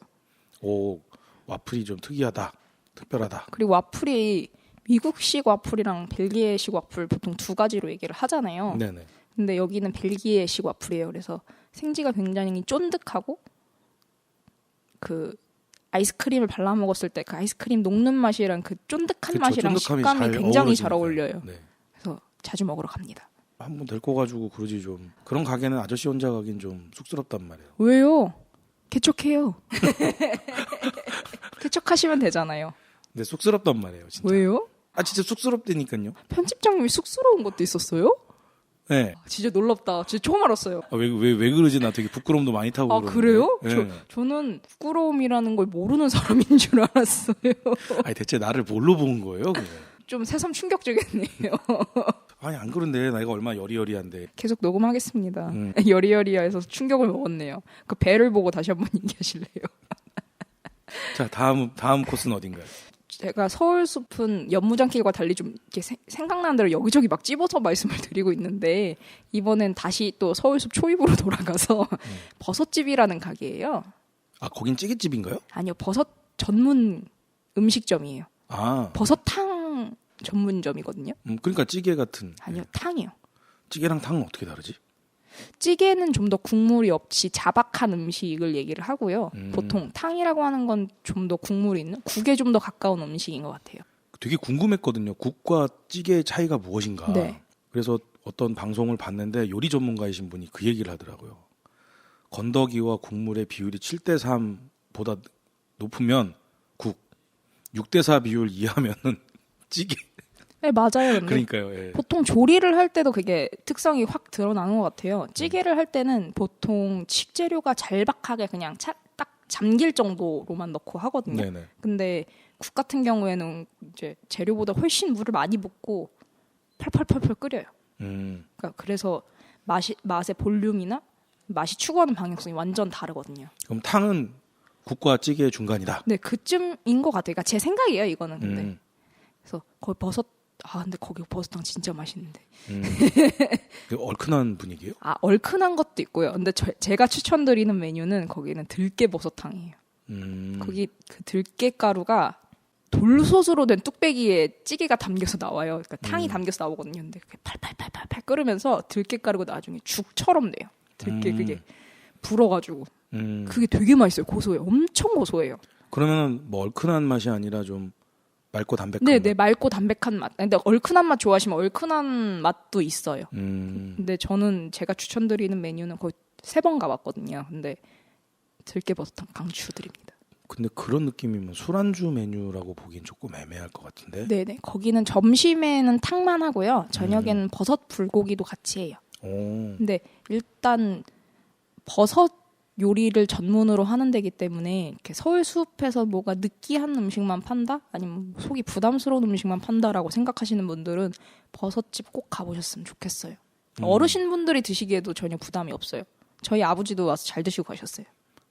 오, 와플이 좀 특이하다. 특별하다. 그리고 와플이 미국식 와플이랑 벨기에식 와플 보통 두 가지로 얘기를 하잖아요. 네네. 근데 여기는 벨기에식 와플이에요. 그래서 생지가 굉장히 쫀득하고 그 아이스크림을 발라 먹었을 때 그 아이스크림 녹는 맛이랑 그 쫀득한 그쵸, 맛이랑 쫀득함이 식감이 잘 굉장히 잘 어우러지니까요. 어울려요. 네. 그래서 자주 먹으러 갑니다. 한번 데리고 가지고 그러지 좀. 그런 가게는 아저씨 혼자 가긴 좀 쑥스럽단 말이에요. 왜요? 개척해요. 개척하시면 되잖아요. 근데 쑥스럽단 말이에요, 진짜. 왜요? 아, 진짜 쑥스럽다니까요. 편집장님이 쑥스러운 것도 있었어요? 네. 진짜 놀랍다. 진짜 처음 알았어요. 아, 왜 그러지? 나 되게 부끄러움도 많이 타고 아, 그러는데. 그래요? 네. 저는 부끄러움이라는 걸 모르는 사람인 줄 알았어요. 아니, 대체 나를 뭘로 본 거예요, 그거? 좀 새삼 충격적이네요. 아니, 안 그런데 나이가 얼마나 여리여리한데. 계속 녹음하겠습니다. 여리여리해서 충격을 먹었네요. 그 배를 보고 다시 한번 얘기하실래요? 자, 다음 코스는 어딘가요? 제가 서울숲은 연무장길과 달리 좀 이렇게 생각나는 대로 여기저기 막 찝어서 말씀을 드리고 있는데 이번엔 다시 또 서울숲 초입으로 돌아가서 버섯집이라는 가게예요. 아, 거긴 찌개집인가요? 아니요, 버섯 전문 음식점이에요. 아, 버섯탕 전문점이거든요. 그러니까 찌개 같은. 아니요, 탕이요. 찌개랑 탕은 어떻게 다르지? 찌개는 좀 더 국물이 없이 자박한 음식을 얘기를 하고요. 보통 탕이라고 하는 건 좀 더 국물이 있는 국에 좀 더 가까운 음식인 것 같아요. 되게 궁금했거든요. 국과 찌개의 차이가 무엇인가. 네. 그래서 어떤 방송을 봤는데 요리 전문가이신 분이 그 얘기를 하더라고요. 건더기와 국물의 비율이 7대 3보다 높으면 국, 6대 4 비율 이하면은 찌개. 네, 맞아요. 근데 그러니까요. 예. 보통 조리를 할 때도 그게 특성이 확 드러나는 것 같아요. 찌개를 할 때는 보통 식재료가 잘박하게 그냥 딱 잠길 정도로만 넣고 하거든요. 네네. 근데 국 같은 경우에는 이제 재료보다 훨씬 물을 많이 붓고 펄펄펄펄 끓여요. 그러니까 그래서 맛의 볼륨이나 맛이 추구하는 방향성이 완전 다르거든요. 그럼 탕은 국과 찌개의 중간이다. 네, 그쯤인 것 같아요. 그러니까 제 생각이에요, 이거는. 근데 그래서 거기 근데 거기 버섯탕 진짜 맛있는데. 그 얼큰한 분위기예요? 아, 얼큰한 것도 있고요. 근데 제가 추천드리는 메뉴는 거기는 들깨 버섯탕이에요. 거기 그 들깨 가루가 돌솥으로 된 뚝배기에 찌개가 담겨서 나와요. 그러니까 탕이 담겨서 나오거든요. 근데 그게 팔팔팔팔 끓으면서 들깨 가루가 나중에 죽처럼 돼요. 들깨 그게 불어가지고 그게 되게 맛있어요. 고소해요. 엄청 고소해요. 그러면은 뭐 얼큰한 맛이 아니라 좀 맑고 담백한 네, 맛? 맑고 담백한 맛. 근데 얼큰한 맛 좋아하시면 얼큰한 맛도 있어요. 근데 저는 제가 추천드리는 메뉴는 거의 3번 가봤거든요. 근데 들깨버섯탕 강추드립니다. 근데 그런 느낌이면 술안주 메뉴라고 보기엔 조금 애매할 것 같은데. 네네. 거기는 점심에는 탕만 하고요. 저녁에는 버섯 불고기도 같이 해요. 오. 근데 일단 버섯 요리를 전문으로 하는 데기 때문에 이렇게 서울 숲에서 뭐가 느끼한 음식만 판다? 아니면 속이 부담스러운 음식만 판다라고 생각하시는 분들은 버섯집 꼭 가보셨으면 좋겠어요. 어르신분들이 드시기에도 전혀 부담이 없어요. 저희 아버지도 와서 잘 드시고 가셨어요.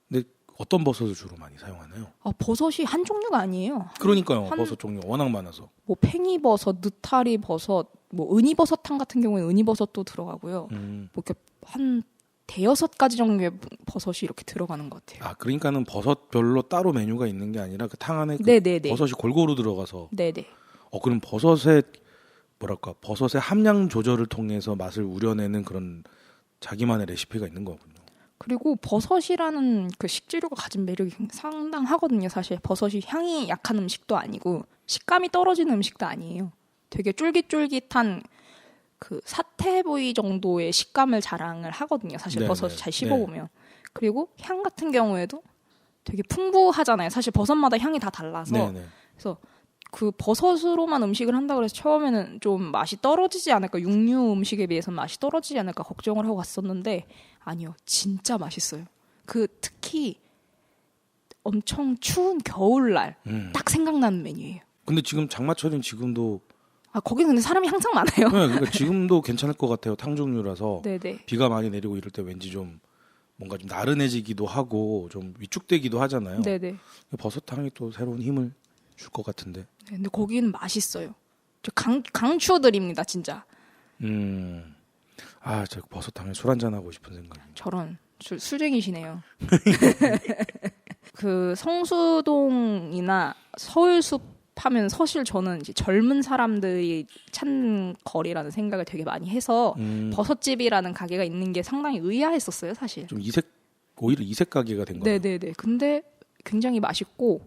근데 어떤 버섯을 주로 많이 사용하나요? 버섯이 한 종류가 아니에요. 그러니까요. 버섯 종류가 워낙 많아서. 뭐 팽이버섯, 느타리 버섯, 뭐 은이버섯탕 같은 경우에는 은이버섯도 들어가고요. 뭐 이렇게 한 대여섯 가지 종류의 버섯이 이렇게 들어가는 것 같아요. 아, 그러니까는 버섯별로 따로 메뉴가 있는 게 아니라 그 탕 안에 그 네네네. 버섯이 골고루 들어가서. 네네. 그럼 버섯의 뭐랄까 버섯의 함량 조절을 통해서 맛을 우려내는 그런 자기만의 레시피가 있는 거군요. 그리고 버섯이라는 그 식재료가 가진 매력이 상당하거든요. 사실 버섯이 향이 약한 음식도 아니고 식감이 떨어지는 음식도 아니에요. 되게 쫄깃쫄깃한 그 사태부위 정도의 식감을 자랑을 하거든요. 사실 네네. 버섯을 잘 씹어보면. 그리고 향 같은 경우에도 되게 풍부하잖아요. 사실 버섯마다 향이 다 달라서. 네네. 그래서 그 버섯으로만 음식을 한다 그래서 처음에는 좀 맛이 떨어지지 않을까, 육류 음식에 비해서 맛이 떨어지지 않을까 걱정을 하고 갔었는데 아니요, 진짜 맛있어요. 그 특히 엄청 추운 겨울날 딱 생각나는 메뉴예요. 근데 지금 장마철인 지금도 거기는 근데 사람이 항상 많아요. 네, 그러니까 지금도 괜찮을 것 같아요. 탕 종류라서 네네. 비가 많이 내리고 이럴 때 왠지 좀 뭔가 좀 나른해지기도 하고 좀 위축되기도 하잖아요. 네네. 버섯탕이 또 새로운 힘을 줄 것 같은데. 네, 근데 거기는 맛있어요. 저 강추드립니다, 진짜. 저 버섯탕에 술 한잔 하고 싶은 생각이. 저런 술쟁이시네요. 그 성수동이나 서울숲 하면 사실 저는 이제 젊은 사람들이 찾는 거리라는 생각을 되게 많이 해서 버섯집이라는 가게가 있는 게 상당히 의아했었어요, 사실. 좀 오히려 이색 가게가 된 거예요. 네네네. 근데 굉장히 맛있고,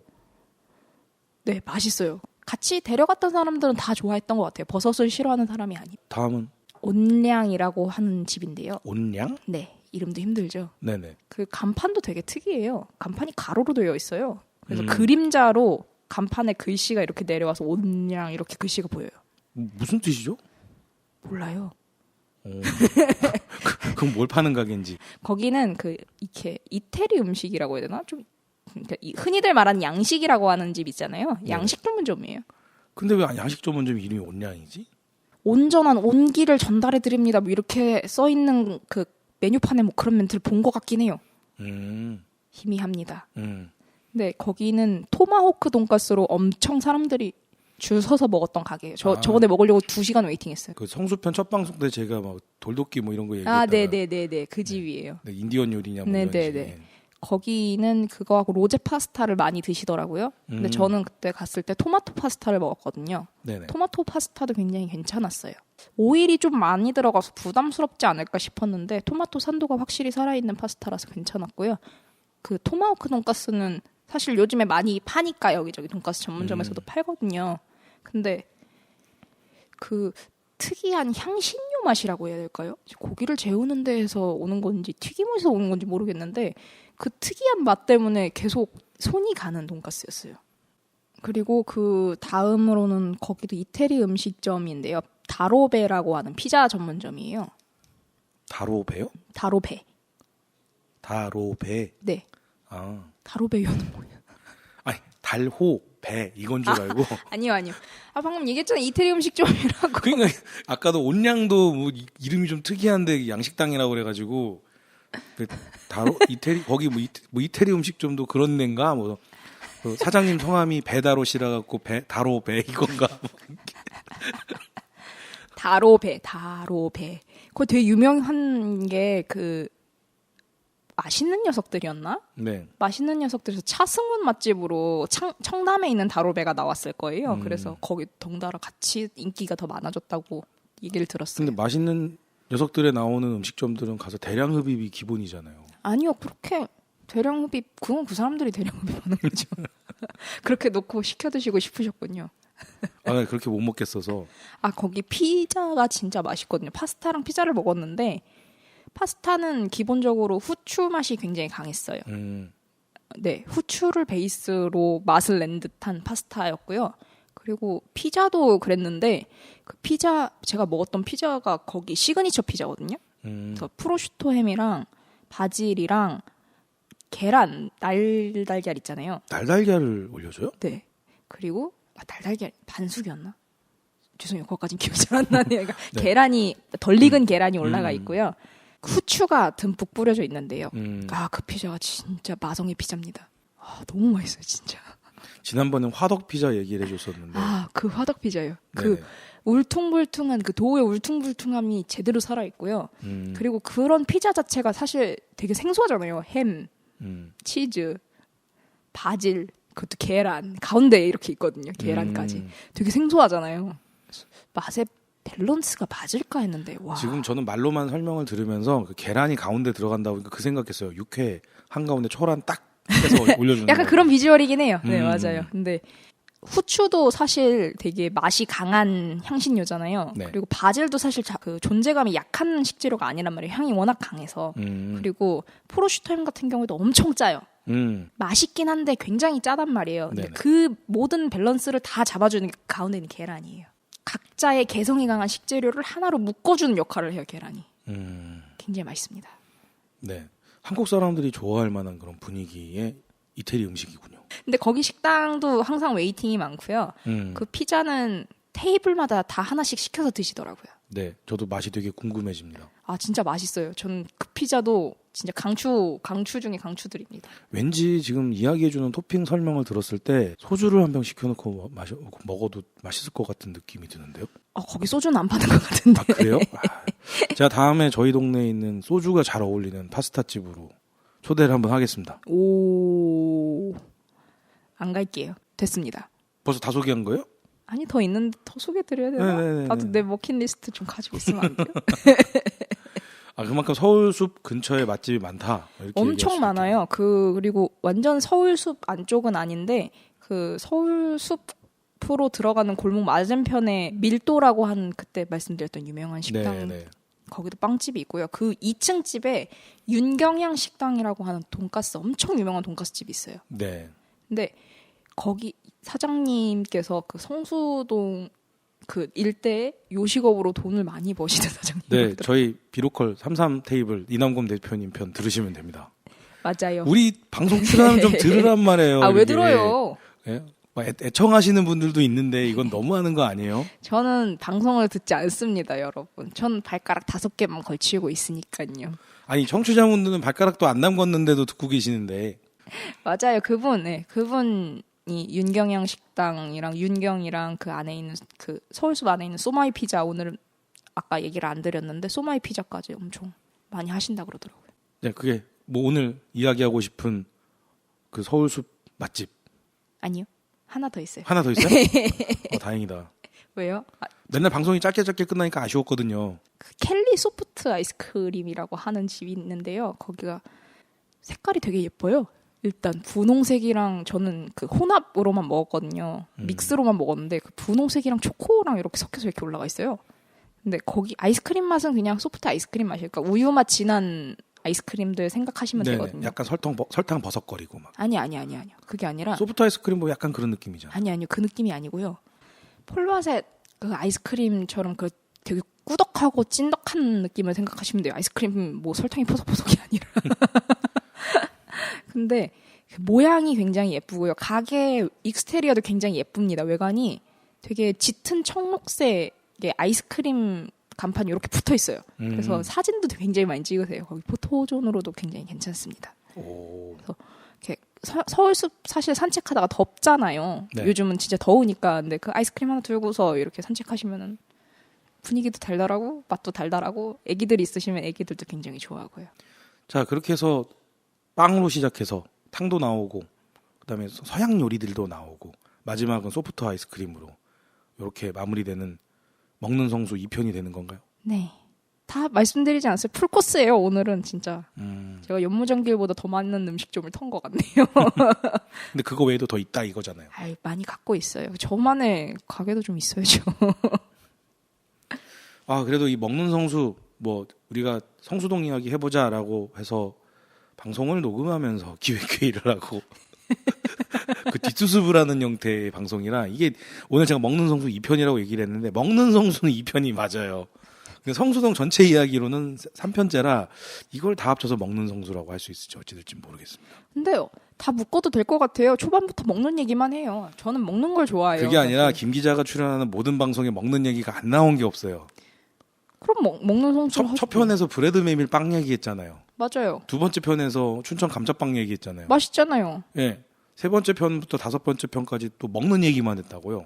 네, 맛있어요. 같이 데려갔던 사람들은 다 좋아했던 것 같아요. 버섯을 싫어하는 사람이 아니. 다음은 온량이라고 하는 집인데요. 온량? 네, 이름도 힘들죠. 네네. 그 간판도 되게 특이해요. 간판이 가로로 되어 있어요. 그래서 그림자로 간판에 글씨가 이렇게 내려와서 온량 이렇게 글씨가 보여요. 무슨 뜻이죠? 몰라요. 그럼 뭘 파는 가게인지. 거기는 그 이렇게 이태리 음식이라고 해야 되나? 좀 그러니까 흔히들 말하는 양식이라고 하는 집 있잖아요. 양식 전문점이에요. 근데 왜 양식 전문점 이름이 온량이지? 온전한 온기를 전달해 드립니다. 뭐 이렇게 써 있는 그 메뉴판에 뭐 그런 멘트를 본 것 같긴 해요. 희미합니다. 네, 거기는 토마호크 돈가스로 엄청 사람들이 줄 서서 먹었던 가게예요. 저번에 먹으려고 2시간 웨이팅했어요. 그 성수편 첫 방송 때 제가 막 돌도끼 뭐 이런 거 얘기했다가 네네네네. 그 집이에요. 네, 인디언 요리냐 뭐 이런 네네네. 식의. 거기는 그거하고 로제 파스타를 많이 드시더라고요. 근데 저는 그때 갔을 때 토마토 파스타를 먹었거든요. 네네. 토마토 파스타도 굉장히 괜찮았어요. 오일이 좀 많이 들어가서 부담스럽지 않을까 싶었는데 토마토 산도가 확실히 살아있는 파스타라서 괜찮았고요. 그 토마호크 돈가스는 사실 요즘에 많이 파니까 여기저기 돈가스 전문점에서도 팔거든요. 근데 그 특이한 향신료 맛이라고 해야 될까요? 고기를 재우는 데에서 오는 건지 튀김에서 오는 건지 모르겠는데 그 특이한 맛 때문에 계속 손이 가는 돈가스였어요. 그리고 그 다음으로는 거기도 이태리 음식점인데요. 다로베라고 하는 피자 전문점이에요. 다로베요? 다로베. 다로베. 네. 아. 다로베요는 뭐야? 아니, 달호배 이건 줄 알고. 아니요. 방금 얘기했잖아요. 이태리 음식점이라고. 그러니까 아까도 온량도 뭐 이름이 좀 특이한데 양식당이라고 그래가지고 그 이태리 거기 뭐 이태리 음식점도 그런 데인가 뭐 그 사장님 성함이 배다로 씨라 갖고 다로배 이건가. 다로베. 그거 되게 유명한 게 그 맛있는 녀석들이었나? 네. 맛있는 녀석들에서 차승원 맛집으로 청담에 있는 다로베가 나왔을 거예요. 그래서 거기 덩달아 같이 인기가 더 많아졌다고 얘기를 들었어요. 근데 맛있는 녀석들에 나오는 음식점들은 가서 대량 흡입이 기본이잖아요. 아니요, 그렇게 대량 흡입 그건 그 사람들이 대량 흡입하는 거죠. 그렇게 놓고 시켜 드시고 싶으셨군요. 아, 그렇게 못 먹겠어서. 거기 피자가 진짜 맛있거든요. 파스타랑 피자를 먹었는데 파스타는 기본적으로 후추 맛이 굉장히 강했어요. 네, 후추를 베이스로 맛을 낸 듯한 파스타였고요. 그리고 피자도 그랬는데 그 피자 제가 먹었던 피자가 거기 시그니처 피자거든요. 그래서 프로슈토 햄이랑 바질이랑 계란 날달걀 있잖아요. 날달걀을 올려줘요? 네. 그리고 날달걀 반숙이었나? 죄송해요. 그것까진 기억이 잘 안 나네요. 그러니까 네. 계란이 덜 익은 계란이 올라가 있고요. 후추가 듬뿍 뿌려져 있는데요. 그 피자가 진짜 마성의 피자입니다. 너무 맛있어요, 진짜. 지난번에 화덕 피자 얘기를 해줬었는데. 그 화덕 피자요. 네네. 그 울퉁불퉁한 그 도우의 울퉁불퉁함이 제대로 살아 있고요. 그리고 그런 피자 자체가 사실 되게 생소하잖아요. 햄, 치즈, 바질, 그것도 계란 가운데에 이렇게 있거든요. 계란까지 되게 생소하잖아요. 맛의 밸런스가 맞을까 했는데 와. 지금 저는 말로만 설명을 들으면서 그 계란이 가운데 들어간다고 하니까 그 생각했어요. 육회 한가운데 초란 딱 해서 올려주는 약간 거. 그런 비주얼이긴 해요. 네, 맞아요. 근데 후추도 사실 되게 맛이 강한 향신료잖아요. 네. 그리고 바질도 사실 그 존재감이 약한 식재료가 아니란 말이에요. 향이 워낙 강해서. 그리고 프로슈터 햄 같은 경우에도 엄청 짜요. 맛있긴 한데 굉장히 짜단 말이에요. 근데 네네. 그 모든 밸런스를 다 잡아주는 게 가운데 있는 계란이에요. 각자의 개성이 강한 식재료를 하나로 묶어주는 역할을 해요, 계란이. 굉장히 맛있습니다. 네. 한국 사람들이 좋아할 만한 그런 분위기의 이태리 음식이군요. 근데 거기 식당도 항상 웨이팅이 많고요. 그 피자는 테이블마다 다 하나씩 시켜서 드시더라고요. 네. 저도 맛이 되게 궁금해집니다. 진짜 맛있어요. 저는 그 피자도 진짜 강추 중에 강추드립니다. 왠지 지금 이야기해주는 토핑 설명을 들었을 때 소주를 한 병 시켜놓고 먹어도 맛있을 것 같은 느낌이 드는데요. 거기 소주는 안 파는 것 같은데. 그래요? 제가 다음에 저희 동네에 있는 소주가 잘 어울리는 파스타집으로 초대를 한번 하겠습니다. 안 갈게요. 됐습니다. 벌써 다 소개한 거예요? 아니 더 있는데 더 소개드려야 되나? 네네네네. 나도 내 버킷리스트 좀 가지고 있으면 안 돼요? 그만큼 서울숲 근처에 맛집이 많다. 이렇게 엄청 많아요. 그리고 완전 서울숲 안쪽은 아닌데 그 서울숲으로 들어가는 골목 맞은편에 밀도라고 한 그때 말씀드렸던 유명한 식당. 네네. 거기도 빵집이 있고요. 그 2층 집에 윤경양 식당이라고 하는 돈가스 엄청 유명한 돈가스 집이 있어요. 네. 근데 거기 사장님께서 그 성수동 그 일대에 요식업으로 돈을 많이 버시는 사장님. 네, 저희 비로컬 33 테이블 이남검 대표님 편 들으시면 됩니다. 맞아요. 우리 방송 출연하면 좀 들으란 말이에요. 왜 이렇게. 들어요? 예? 애청하시는 분들도 있는데 이건 너무하는 거 아니에요? 저는 방송을 듣지 않습니다, 여러분. 전 발가락 5개만 걸치고 있으니까요. 아니 청취자분들은 발가락도 안 남궜는데도 듣고 계시는데. 맞아요, 그분이 윤경양 식당이랑 윤경이랑 그 안에 있는 그 서울숲 안에 있는 소마이 피자 오늘은 아까 얘기를 안 드렸는데 소마이 피자까지 엄청 많이 하신다 그러더라고요. 네, 그게 뭐 오늘 이야기하고 싶은 그 서울숲 맛집 아니요, 하나 더 있어요. 하나 더 있어요? 다행이다. 왜요? 맨날 방송이 짧게 끝나니까 아쉬웠거든요. 그 켈리 소프트 아이스크림이라고 하는 집이 있는데요. 거기가 색깔이 되게 예뻐요. 일단 분홍색이랑 저는 그 혼합으로만 먹었거든요. 믹스로만 먹었는데 그 분홍색이랑 초코랑 이렇게 섞여서 이렇게 올라가 있어요. 근데 거기 아이스크림 맛은 그냥 소프트 아이스크림 맛이에요. 그러니까 우유 맛 진한 아이스크림들 생각하시면 네네. 되거든요. 약간 설탕 버석거리고 막. 아니요. 그게 아니라 소프트 아이스크림 뭐 약간 그런 느낌이잖아. 아니요. 그 느낌이 아니고요. 폴맛의 그 아이스크림처럼 그 되게 꾸덕하고 찐덕한 느낌을 생각하시면 돼요. 아이스크림 뭐 설탕이 포석포석이 아니라. 근데 모양이 굉장히 예쁘고요. 가게 익스테리어도 굉장히 예쁩니다. 외관이 되게 짙은 청록색의 아이스크림 간판이 이렇게 붙어 있어요. 그래서 사진도 굉장히 많이 찍으세요. 거기 포토존으로도 굉장히 괜찮습니다. 그래서 이렇게 서울숲 사실 산책하다가 덥잖아요. 네. 요즘은 진짜 더우니까. 근데 그 아이스크림 하나 들고서 이렇게 산책하시면은 분위기도 달달하고 맛도 달달하고 애기들 있으시면 애기들도 굉장히 좋아하고요. 자, 그렇게 해서 빵으로 시작해서 탕도 나오고 그다음에 서양 요리들도 나오고 마지막은 소프트 아이스크림으로 이렇게 마무리되는 먹는 성수 2편이 되는 건가요? 네. 다 말씀드리지 않았어요. 풀코스예요. 오늘은 진짜. 제가 연무정길보다 더 많은 음식점을 턴 것 같네요. 근데 그거 외에도 더 있다 이거잖아요. 많이 갖고 있어요. 저만의 가게도 좀 있어야죠. 그래도 이 먹는 성수 뭐 우리가 성수동 이야기 해보자라고 해서 방송을 녹음하면서 기획회의를 하고 그 뒷수습을 하는 형태의 방송이라 이게 오늘 제가 먹는 성수 2편이라고 얘기를 했는데 먹는 성수는 2편이 맞아요. 근데 성수동 전체 이야기로는 3편째라 이걸 다 합쳐서 먹는 성수라고 할 수 있을지 어찌 될지 모르겠습니다. 근데 다 묶어도 될 것 같아요. 초반부터 먹는 얘기만 해요. 저는 먹는 걸 좋아해요. 그게 아니라 김 기자가 출연하는 모든 방송에 먹는 얘기가 안 나온 게 없어요. 그럼 먹는 성수를 첫 편에서 브레드 메밀 빵 얘기했잖아요. 맞아요. 두 번째 편에서 춘천 감자빵 얘기했잖아요. 맛있잖아요. 예. 세 번째 편부터 다섯 번째 편까지 또 먹는 얘기만 했다고요.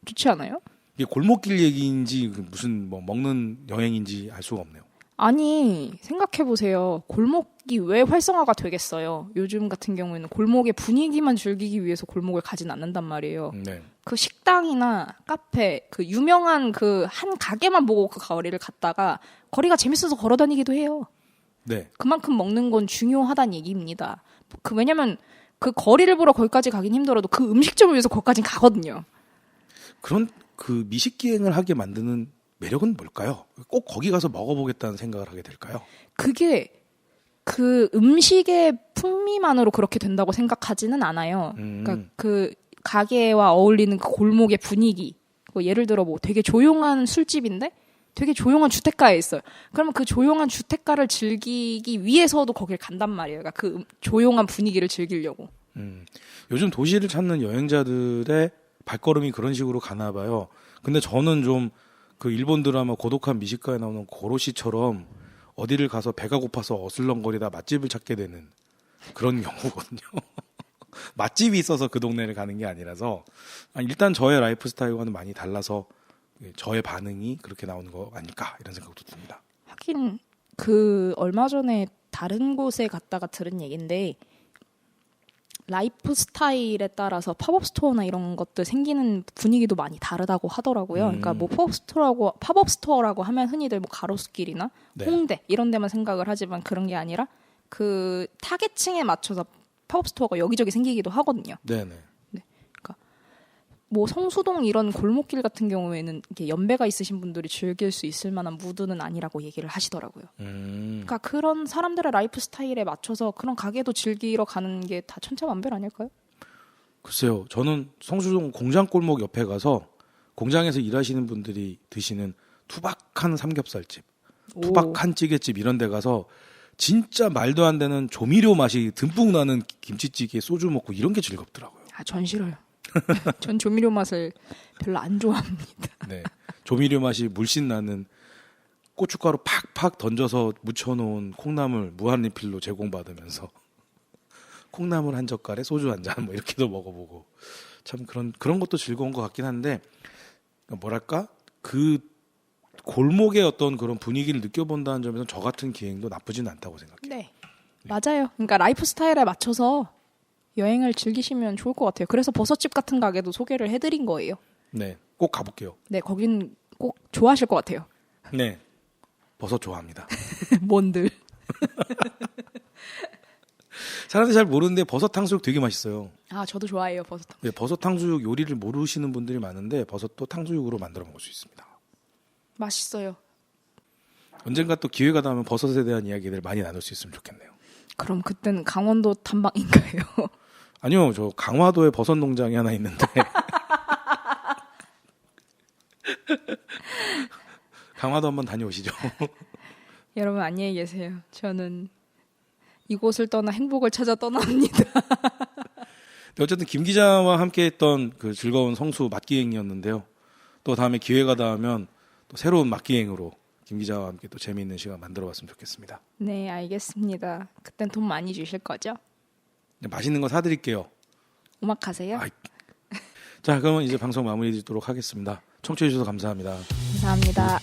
좋지 않아요? 이게 골목길 얘기인지 무슨 뭐 먹는 여행인지 알 수가 없네요. 아니 생각해보세요. 골목이 왜 활성화가 되겠어요? 요즘 같은 경우에는 골목의 분위기만 즐기기 위해서 골목을 가진 않는단 말이에요. 네. 그 식당이나 카페, 그 유명한 그 한 가게만 보고 그 거리를 갔다가 거리가 재밌어서 걸어다니기도 해요. 네. 그만큼 먹는 건 중요하다는 얘기입니다. 왜냐면 그 거리를 보러 거기까지 가긴 힘들어도 그 음식점을 위해서 거기까지 가거든요. 그런 그 미식 기행을 하게 만드는 매력은 뭘까요? 꼭 거기 가서 먹어보겠다는 생각을 하게 될까요? 그게 그 음식의 풍미만으로 그렇게 된다고 생각하지는 않아요. 그러니까 그 가게와 어울리는 그 골목의 분위기. 뭐 예를 들어 뭐 되게 조용한 술집인데 되게 조용한 주택가에 있어요. 그러면 그 조용한 주택가를 즐기기 위해서도 거길 간단 말이에요. 그러니까 그 조용한 분위기를 즐기려고. 요즘 도시를 찾는 여행자들의 발걸음이 그런 식으로 가나 봐요. 근데 저는 좀 그 일본 드라마 고독한 미식가에 나오는 고로시처럼 어디를 가서 배가 고파서 어슬렁거리다 맛집을 찾게 되는 그런 경우거든요. 맛집이 있어서 그 동네를 가는 게 아니라서 일단 저의 라이프 스타일과는 많이 달라서 저의 반응이 그렇게 나오는 거 아닐까 이런 생각도 듭니다. 하긴 그 얼마 전에 다른 곳에 갔다가 들은 얘긴데 라이프 스타일에 따라서 팝업 스토어나 이런 것들 생기는 분위기도 많이 다르다고 하더라고요. 그러니까 뭐 팝업 스토어라고 하면 흔히들 뭐 가로수길이나 네. 홍대 이런 데만 생각을 하지만 그런 게 아니라 그 타겟층에 맞춰서 팝업 스토어가 여기저기 생기기도 하거든요. 네네. 뭐 성수동 이런 골목길 같은 경우에는 이렇게 연배가 있으신 분들이 즐길 수 있을 만한 무드는 아니라고 얘기를 하시더라고요. 그러니까 그런 사람들의 라이프 스타일에 맞춰서 그런 가게도 즐기러 가는 게 다 천차만별 아닐까요? 글쎄요. 저는 성수동 공장골목 옆에 가서 공장에서 일하시는 분들이 드시는 투박한 삼겹살집, 투박한 찌개집 이런 데 가서 진짜 말도 안 되는 조미료 맛이 듬뿍 나는 김치찌개 소주 먹고 이런 게 즐겁더라고요. 아, 전 싫어요. 전 조미료 맛을 별로 안 좋아합니다. 네. 조미료 맛이 물씬 나는 고춧가루 팍팍 던져서 묻혀놓은 콩나물 무한리필로 제공받으면서 콩나물 한 젓갈에 소주 한 잔 뭐 이렇게도 먹어보고 참 그런 것도 즐거운 것 같긴 한데 뭐랄까 그 골목의 어떤 그런 분위기를 느껴본다는 점에서 저 같은 기행도 나쁘진 않다고 생각해요. 네, 맞아요. 그러니까 라이프 스타일에 맞춰서 여행을 즐기시면 좋을 것 같아요. 그래서 버섯집 같은 가게도 소개를 해드린 거예요. 네, 꼭 가볼게요. 네, 거긴 꼭 좋아하실 것 같아요. 네, 버섯 좋아합니다. 뭔들. 사람들이 잘 모르는데 버섯 탕수육 되게 맛있어요. 아, 저도 좋아해요, 버섯. 네, 버섯 탕수육 요리를 모르시는 분들이 많은데 버섯도 탕수육으로 만들어 먹을 수 있습니다. 맛있어요. 언젠가 또 기회가 닿으면 버섯에 대한 이야기들 많이 나눌 수 있으면 좋겠네요. 그럼 그때는 강원도 탐방인가요? 아니요, 저 강화도에 버섯 농장이 하나 있는데 강화도 한번 다녀오시죠. 여러분 안녕히 계세요. 저는 이곳을 떠나 행복을 찾아 떠납니다. 어쨌든 김 기자와 함께했던 그 즐거운 성수 맛기행이었는데요. 또 다음에 기회가 닿으면 또 새로운 맛기행으로 김 기자와 함께 또 재미있는 시간 만들어봤으면 좋겠습니다. 네, 알겠습니다. 그땐 돈 많이 주실 거죠? 맛있는 거 사드릴게요. 오마카세요? 자, 그러면 이제 방송 마무리 짓도록 하겠습니다. 청취해 주셔서 감사합니다. 감사합니다.